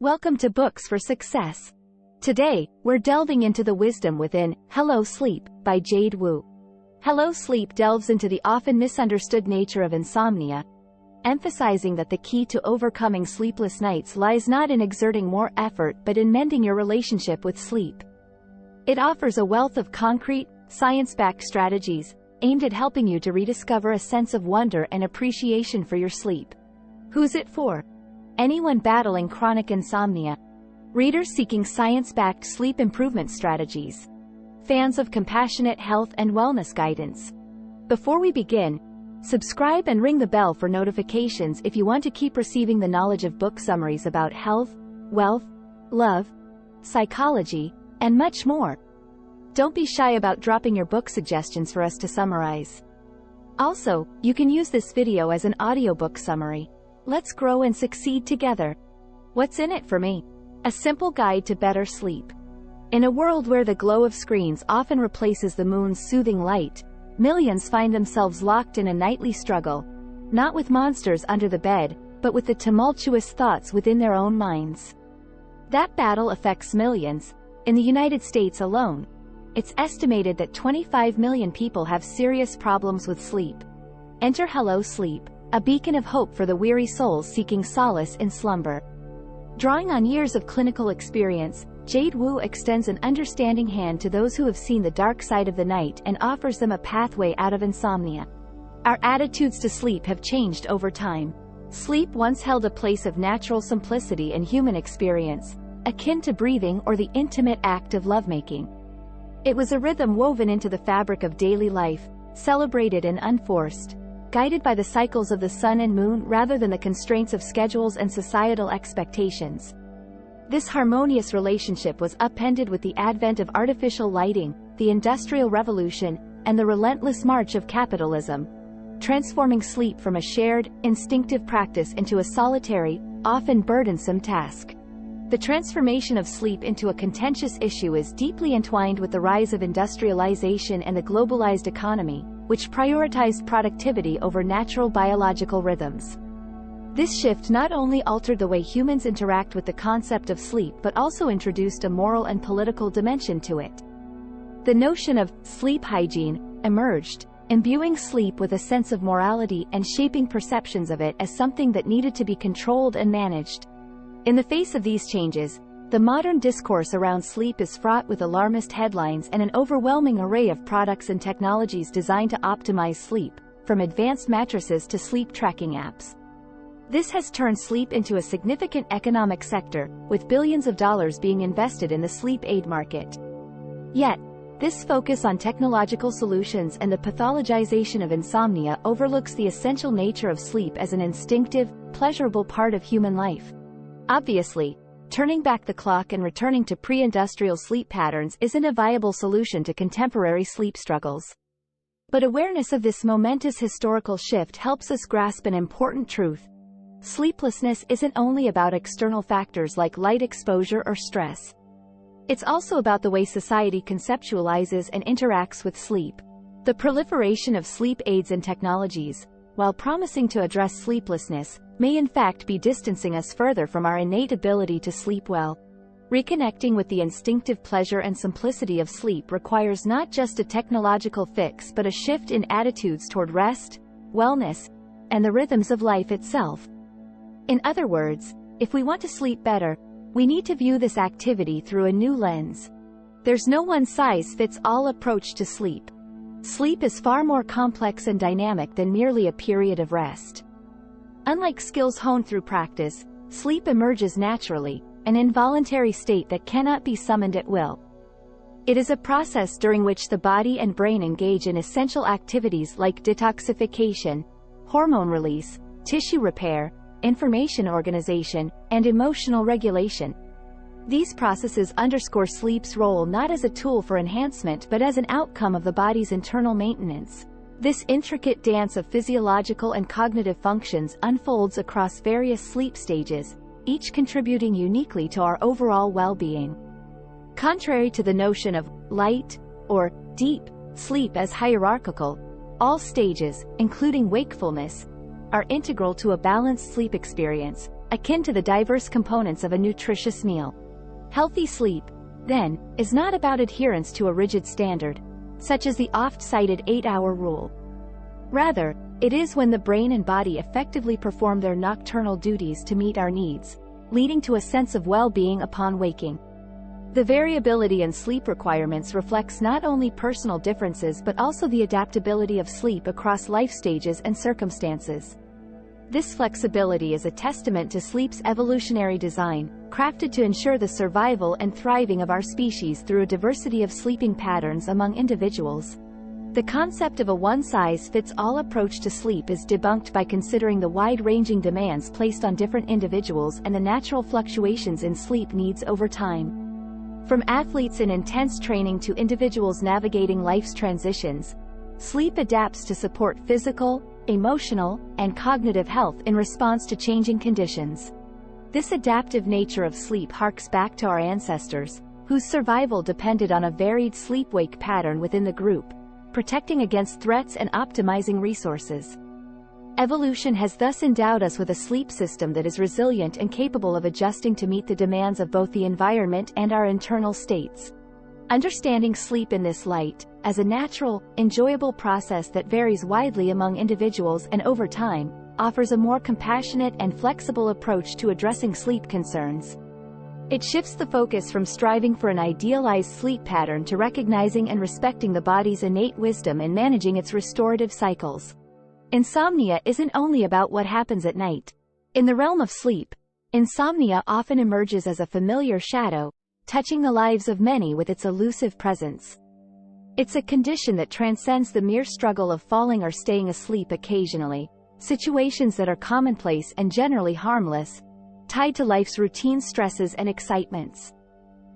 Welcome to Books for Success. Today, we're delving into the wisdom within Hello Sleep by Jade Wu. Hello Sleep delves into the often misunderstood nature of insomnia, emphasizing that the key to overcoming sleepless nights lies not in exerting more effort but in mending your relationship with sleep. It offers a wealth of concrete, science-backed strategies aimed at helping you to rediscover a sense of wonder and appreciation for your sleep. Who's it for? Anyone battling chronic insomnia, readers seeking science-backed sleep improvement strategies, fans of compassionate health and wellness guidance. Before we begin, subscribe and ring the bell for notifications if you want to keep receiving the knowledge of book summaries about health, wealth, love, psychology, and much more. Don't be shy about dropping your book suggestions for us to summarize. Also, you can use this video as an audiobook summary. Let's grow and succeed together. What's in it for me? A simple guide to better sleep. In a world where the glow of screens often replaces the moon's soothing light, millions find themselves locked in a nightly struggle, not with monsters under the bed, but with the tumultuous thoughts within their own minds. That battle affects millions. In the United States alone, it's estimated that 25 million people have serious problems with sleep. Enter Hello Sleep, a beacon of hope for the weary souls seeking solace in slumber. Drawing on years of clinical experience, Jade Wu extends an understanding hand to those who have seen the dark side of the night and offers them a pathway out of insomnia. Our attitudes to sleep have changed over time. Sleep once held a place of natural simplicity and human experience, akin to breathing or the intimate act of lovemaking. It was a rhythm woven into the fabric of daily life, celebrated and unforced, guided by the cycles of the sun and moon rather than the constraints of schedules and societal expectations. This harmonious relationship was upended with the advent of artificial lighting, the Industrial Revolution, and the relentless march of capitalism, transforming sleep from a shared, instinctive practice into a solitary, often burdensome task. The transformation of sleep into a contentious issue is deeply entwined with the rise of industrialization and the globalized economy, which prioritized productivity over natural biological rhythms. This shift not only altered the way humans interact with the concept of sleep but also introduced a moral and political dimension to it. The notion of sleep hygiene emerged, imbuing sleep with a sense of morality and shaping perceptions of it as something that needed to be controlled and managed. In the face of these changes, the modern discourse around sleep is fraught with alarmist headlines and an overwhelming array of products and technologies designed to optimize sleep, from advanced mattresses to sleep tracking apps. This has turned sleep into a significant economic sector, with billions of dollars being invested in the sleep aid market. Yet, this focus on technological solutions and the pathologization of insomnia overlooks the essential nature of sleep as an instinctive, pleasurable part of human life. Obviously, turning back the clock and returning to pre-industrial sleep patterns isn't a viable solution to contemporary sleep struggles. But awareness of this momentous historical shift helps us grasp an important truth. Sleeplessness isn't only about external factors like light exposure or stress. It's also about the way society conceptualizes and interacts with sleep. The proliferation of sleep aids and technologies, while promising to address sleeplessness, may in fact be distancing us further from our innate ability to sleep well. Reconnecting with the instinctive pleasure and simplicity of sleep requires not just a technological fix but a shift in attitudes toward rest, wellness, and the rhythms of life itself. In other words, if we want to sleep better, we need to view this activity through a new lens. There's no one-size-fits-all approach to sleep. Sleep is far more complex and dynamic than merely a period of rest. Unlike skills honed through practice, sleep emerges naturally, an involuntary state that cannot be summoned at will. It is a process during which the body and brain engage in essential activities like detoxification, hormone release, tissue repair, information organization, and emotional regulation. These processes underscore sleep's role not as a tool for enhancement but as an outcome of the body's internal maintenance. This intricate dance of physiological and cognitive functions unfolds across various sleep stages, each contributing uniquely to our overall well-being. Contrary to the notion of light or deep sleep as hierarchical, all stages, including wakefulness, are integral to a balanced sleep experience, akin to the diverse components of a nutritious meal. Healthy sleep, then, is not about adherence to a rigid standard, such as the oft-cited 8-hour rule. Rather, it is when the brain and body effectively perform their nocturnal duties to meet our needs, leading to a sense of well-being upon waking. The variability in sleep requirements reflects not only personal differences but also the adaptability of sleep across life stages and circumstances. This flexibility is a testament to sleep's evolutionary design, crafted to ensure the survival and thriving of our species through a diversity of sleeping patterns among individuals. The concept of a one-size-fits-all approach to sleep is debunked by considering the wide-ranging demands placed on different individuals and the natural fluctuations in sleep needs over time. From athletes in intense training to individuals navigating life's transitions, sleep adapts to support physical, emotional, and cognitive health in response to changing conditions. This adaptive nature of sleep harks back to our ancestors, whose survival depended on a varied sleep-wake pattern within the group, protecting against threats and optimizing resources. Evolution has thus endowed us with a sleep system that is resilient and capable of adjusting to meet the demands of both the environment and our internal states. Understanding sleep in this light, as a natural, enjoyable process that varies widely among individuals and over time, offers a more compassionate and flexible approach to addressing sleep concerns. It shifts the focus from striving for an idealized sleep pattern to recognizing and respecting the body's innate wisdom in managing its restorative cycles. Insomnia isn't only about what happens at night. In the realm of sleep, insomnia often emerges as a familiar shadow, touching the lives of many with its elusive presence. It's a condition that transcends the mere struggle of falling or staying asleep occasionally, situations that are commonplace and generally harmless, tied to life's routine stresses and excitements.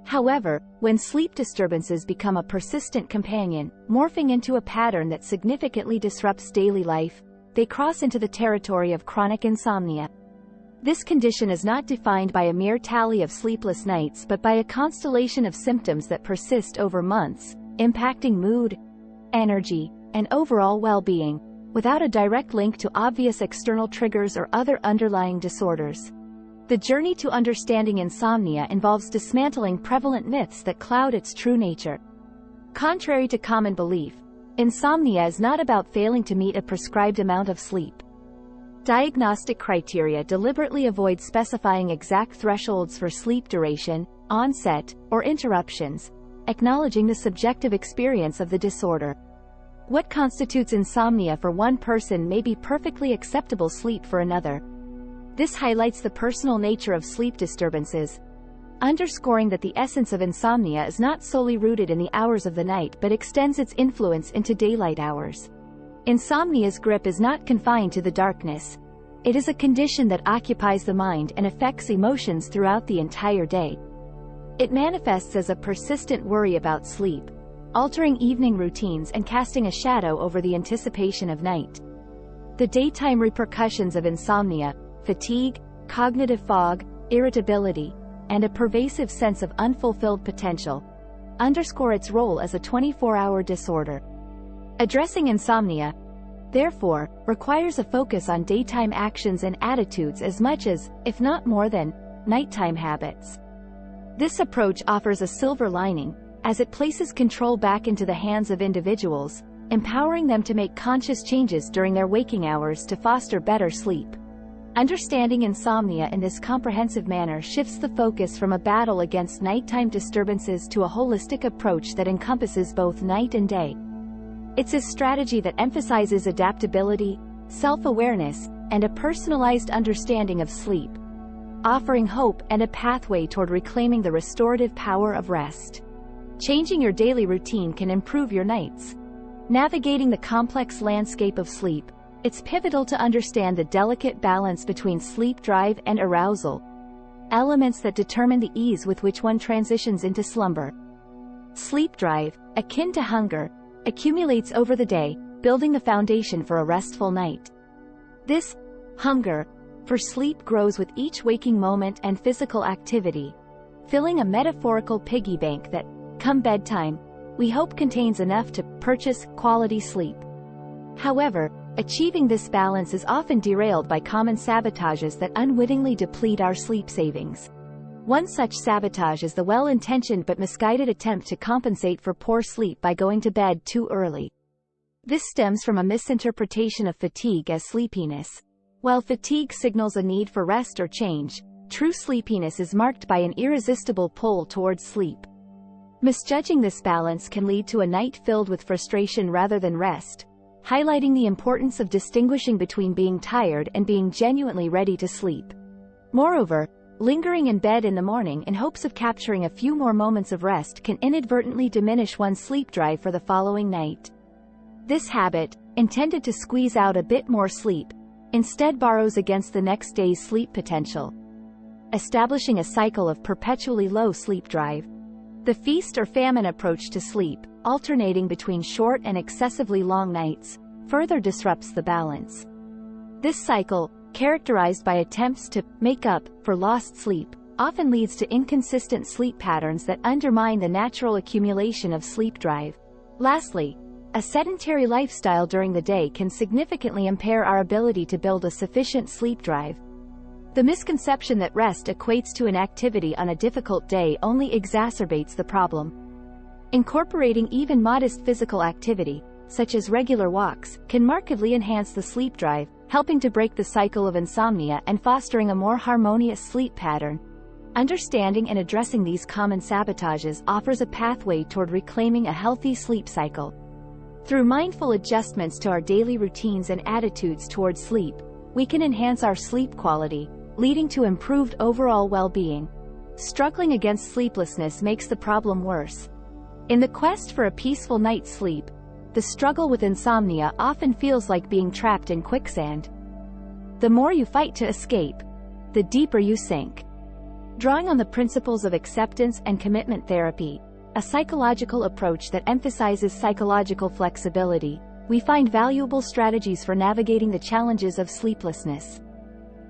However, when sleep disturbances become a persistent companion, morphing into a pattern that significantly disrupts daily life, they cross into the territory of chronic insomnia. This condition is not defined by a mere tally of sleepless nights but by a constellation of symptoms that persist over months, impacting mood, energy, and overall well-being, without a direct link to obvious external triggers or other underlying disorders. The journey to understanding insomnia involves dismantling prevalent myths that cloud its true nature. Contrary to common belief, insomnia is not about failing to meet a prescribed amount of sleep. Diagnostic criteria deliberately avoid specifying exact thresholds for sleep duration, onset, or interruptions, acknowledging the subjective experience of the disorder. What constitutes insomnia for one person may be perfectly acceptable sleep for another. This highlights the personal nature of sleep disturbances, underscoring that the essence of insomnia is not solely rooted in the hours of the night but extends its influence into daylight hours. Insomnia's grip is not confined to the darkness. It is a condition that occupies the mind and affects emotions throughout the entire day. It manifests as a persistent worry about sleep, altering evening routines and casting a shadow over the anticipation of night. The daytime repercussions of insomnia, fatigue, cognitive fog, irritability, and a pervasive sense of unfulfilled potential, underscore its role as a 24-hour disorder. Addressing insomnia, therefore, requires a focus on daytime actions and attitudes as much as, if not more than, nighttime habits. This approach offers a silver lining, as it places control back into the hands of individuals, empowering them to make conscious changes during their waking hours to foster better sleep. Understanding insomnia in this comprehensive manner shifts the focus from a battle against nighttime disturbances to a holistic approach that encompasses both night and day. It's a strategy that emphasizes adaptability, self-awareness, and a personalized understanding of sleep, offering hope and a pathway toward reclaiming the restorative power of rest. Changing your daily routine can improve your nights. Navigating the complex landscape of sleep, it's pivotal to understand the delicate balance between sleep drive and arousal, elements that determine the ease with which one transitions into slumber. Sleep drive, akin to hunger, accumulates over the day, building the foundation for a restful night. This hunger for sleep grows with each waking moment and physical activity, filling a metaphorical piggy bank that, come bedtime, we hope contains enough to purchase quality sleep. However, Achieving this balance is often derailed by common sabotages that unwittingly deplete our sleep savings. One such sabotage is the well-intentioned but misguided attempt to compensate for poor sleep by going to bed too early. This stems from a misinterpretation of fatigue as sleepiness. While fatigue signals a need for rest or change, true sleepiness is marked by an irresistible pull towards sleep. Misjudging this balance can lead to a night filled with frustration rather than rest, highlighting the importance of distinguishing between being tired and being genuinely ready to sleep. Moreover, lingering in bed in the morning in hopes of capturing a few more moments of rest can inadvertently diminish one's sleep drive for the following night. This habit, intended to squeeze out a bit more sleep, instead borrows against the next day's sleep potential, establishing a cycle of perpetually low sleep drive. The feast or famine approach to sleep, alternating between short and excessively long nights, further disrupts the balance. This cycle, characterized by attempts to make up for lost sleep, often leads to inconsistent sleep patterns that undermine the natural accumulation of sleep drive. Lastly, a sedentary lifestyle during the day can significantly impair our ability to build a sufficient sleep drive. The misconception that rest equates to inactivity on a difficult day only exacerbates the problem. Incorporating even modest physical activity, such as regular walks, can markedly enhance the sleep drive, helping to break the cycle of insomnia and fostering a more harmonious sleep pattern. Understanding and addressing these common sabotages offers a pathway toward reclaiming a healthy sleep cycle. Through mindful adjustments to our daily routines and attitudes towards sleep, we can enhance our sleep quality, leading to improved overall well-being. Struggling against sleeplessness makes the problem worse. In the quest for a peaceful night's sleep, the struggle with insomnia often feels like being trapped in quicksand. The more you fight to escape, the deeper you sink. Drawing on the principles of acceptance and commitment therapy, a psychological approach that emphasizes psychological flexibility, we find valuable strategies for navigating the challenges of sleeplessness.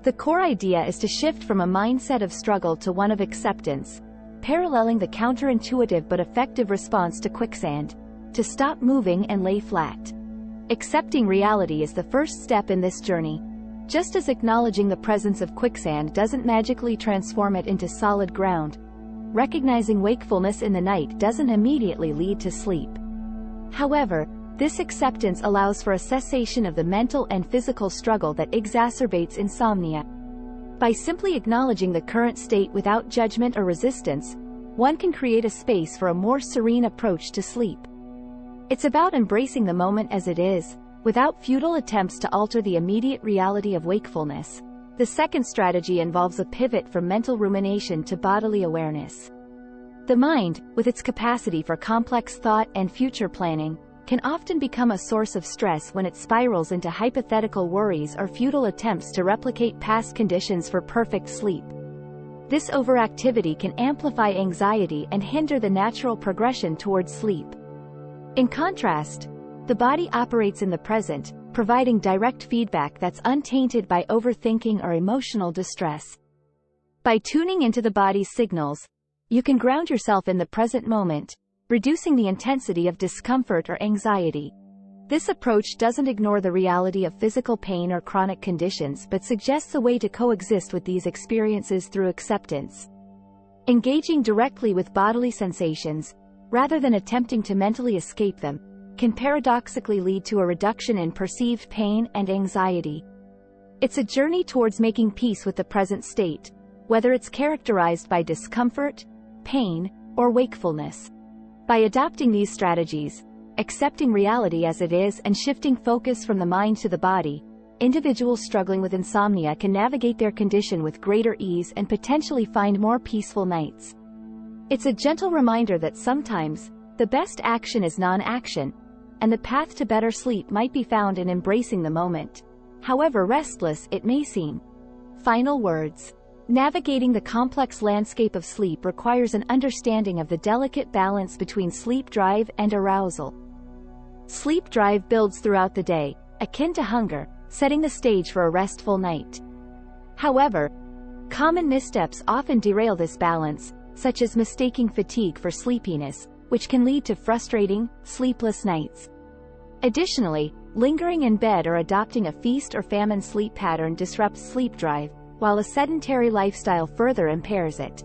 The core idea is to shift from a mindset of struggle to one of acceptance, paralleling the counterintuitive but effective response to quicksand, to stop moving and lay flat. Accepting reality is the first step in this journey. Just as acknowledging the presence of quicksand doesn't magically transform it into solid ground, recognizing wakefulness in the night doesn't immediately lead to sleep. However, this acceptance allows for a cessation of the mental and physical struggle that exacerbates insomnia. By simply acknowledging the current state without judgment or resistance, one can create a space for a more serene approach to sleep. It's about embracing the moment as it is, without futile attempts to alter the immediate reality of wakefulness. The second strategy involves a pivot from mental rumination to bodily awareness. The mind, with its capacity for complex thought and future planning, can often become a source of stress when it spirals into hypothetical worries or futile attempts to replicate past conditions for perfect sleep. This overactivity can amplify anxiety and hinder the natural progression towards sleep. In contrast, the body operates in the present, providing direct feedback that's untainted by overthinking or emotional distress. By tuning into the body's signals, you can ground yourself in the present moment, reducing the intensity of discomfort or anxiety. This approach doesn't ignore the reality of physical pain or chronic conditions but suggests a way to coexist with these experiences through acceptance. Engaging directly with bodily sensations, rather than attempting to mentally escape them, can paradoxically lead to a reduction in perceived pain and anxiety. It's a journey towards making peace with the present state, whether it's characterized by discomfort, pain, or wakefulness. By adopting these strategies, accepting reality as it is and shifting focus from the mind to the body, individuals struggling with insomnia can navigate their condition with greater ease and potentially find more peaceful nights. It's a gentle reminder that sometimes, the best action is non-action, and the path to better sleep might be found in embracing the moment, however restless it may seem. Final words. Navigating the complex landscape of sleep requires an understanding of the delicate balance between sleep drive and arousal. Sleep drive builds throughout the day, akin to hunger, setting the stage for a restful night. However, common missteps often derail this balance, such as mistaking fatigue for sleepiness, which can lead to frustrating, sleepless nights. Additionally, Lingering in bed or adopting a feast or famine sleep pattern disrupts sleep drive, while a sedentary lifestyle further impairs it.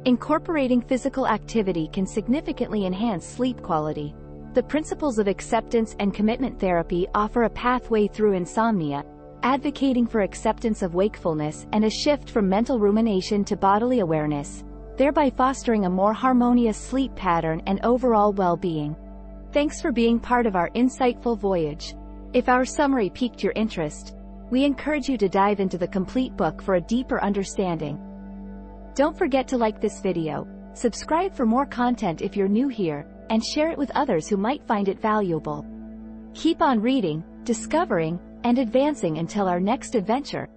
Incorporating physical activity can significantly enhance sleep quality. The principles of acceptance and commitment therapy offer a pathway through insomnia, advocating for acceptance of wakefulness and a shift from mental rumination to bodily awareness, thereby fostering a more harmonious sleep pattern and overall well-being. Thanks for being part of our insightful voyage. If our summary piqued your interest, we encourage you to dive into the complete book for a deeper understanding. Don't forget to like this video, subscribe for more content if you're new here, and share it with others who might find it valuable. Keep on reading, discovering, and advancing until our next adventure.